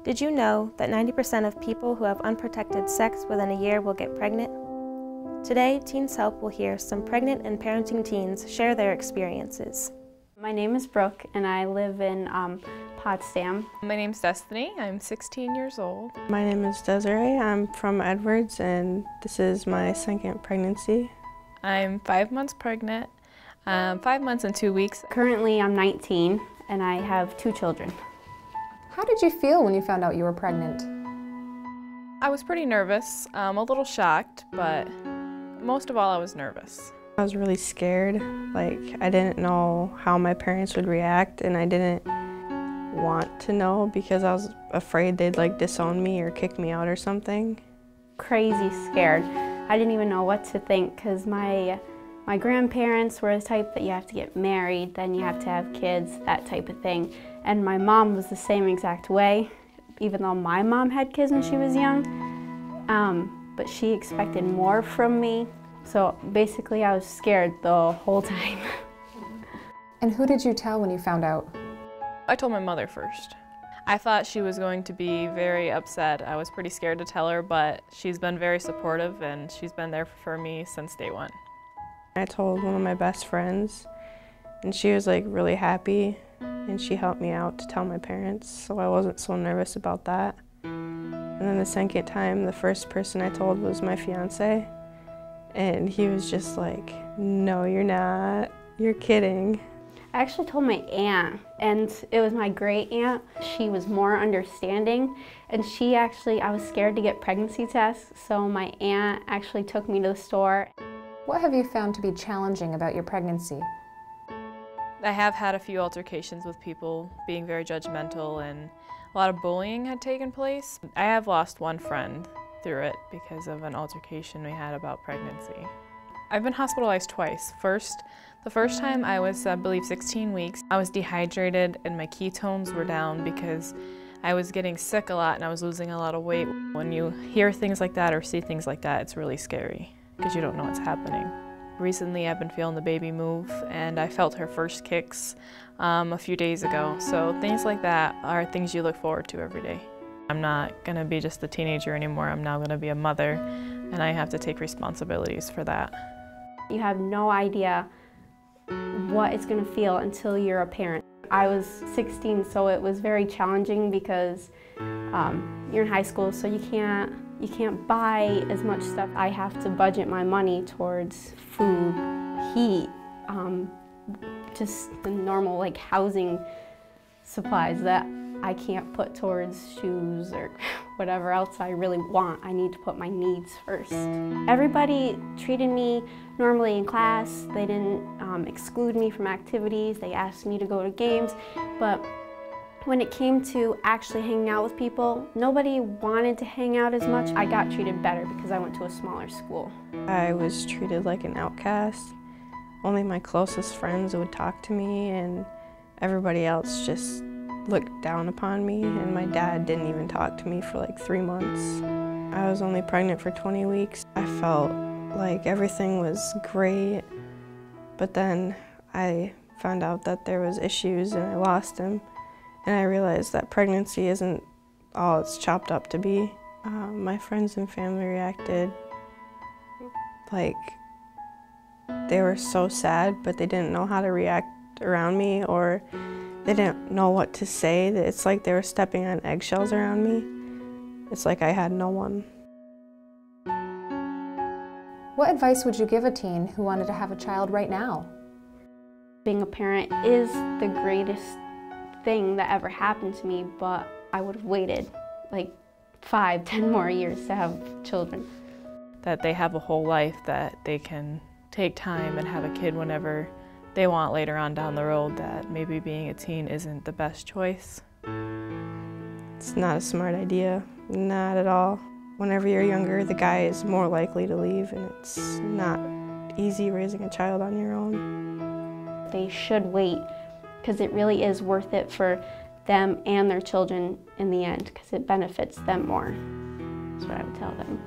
Did you know that 90% of people who have unprotected sex within a year will get pregnant? Today, Teens Help will hear some pregnant and parenting teens share their experiences. My name is Brooke and I live in Potsdam. My name's Destiny. I'm 16 years old. My name is Desiree. I'm from Edwards and this is my second pregnancy. I'm 5 months pregnant, 5 months and 2 weeks. Currently I'm 19 and I have 2 children. How did you feel when you found out you were pregnant? I was pretty nervous, a little shocked, but most of all I was nervous. I was really scared. Like, I didn't know how my parents would react and I didn't want to know because I was afraid they'd like disown me or kick me out or something. Crazy scared. I didn't even know what to think because my grandparents were the type that you have to get married, then you have to have kids, that type of thing. And my mom was the same exact way, even though my mom had kids when she was young. But she expected more from me. So basically I was scared the whole time. And who did you tell when you found out? I told my mother first. I thought she was going to be very upset. I was pretty scared to tell her, but she's been very supportive and she's been there for me since day one. I told one of my best friends and she was like really happy and she helped me out to tell my parents, so I wasn't so nervous about that. And then the second time, the first person I told was my fiance, and he was just like, "No, you're not. You're kidding." I actually told my aunt, and it was my great aunt. She was more understanding, and I was scared to get pregnancy tests, so my aunt actually took me to the store. What have you found to be challenging about your pregnancy? I have had a few altercations with people being very judgmental, and a lot of bullying had taken place. I have lost one friend through it because of an altercation we had about pregnancy. I've been hospitalized twice. The first time I was, I believe, 16 weeks. I was dehydrated and my ketones were down because I was getting sick a lot and I was losing a lot of weight. When you hear things like that or see things like that, it's really scary because you don't know what's happening. Recently I've been feeling the baby move and I felt her first kicks a few days ago. So things like that are things you look forward to every day. I'm not going to be just a teenager anymore. I'm now going to be a mother and I have to take responsibilities for that. You have no idea what it's going to feel until you're a parent. I was 16, so it was very challenging because you're in high school, so you can't buy as much stuff. I have to budget my money towards food, heat, just the normal like housing supplies that I can't put towards shoes or whatever else I really want. I need to put my needs first. Everybody treated me normally in class. They didn't exclude me from activities. They asked me to go to games, but when it came to actually hanging out with people, nobody wanted to hang out as much. I got treated better because I went to a smaller school. I was treated like an outcast. Only my closest friends would talk to me and everybody else just looked down upon me, and my dad didn't even talk to me for like 3 months. I was only pregnant for 20 weeks. I felt like everything was great, but then I found out that there was issues and I lost him. And I realized that pregnancy isn't all it's chopped up to be. My friends and family reacted like they were so sad, but they didn't know how to react around me, or they didn't know what to say. It's like they were stepping on eggshells around me. It's like I had no one. What advice would you give a teen who wanted to have a child right now? Being a parent is the greatest thing that ever happened to me, but I would have waited like 5, 10 more years to have children. That they have a whole life, that they can take time and have a kid whenever they want later on down the road, that maybe being a teen isn't the best choice. It's not a smart idea, not at all. Whenever you're younger, the guy is more likely to leave, and it's not easy raising a child on your own. They should wait because it really is worth it for them and their children in the end because it benefits them more. That's what I would tell them.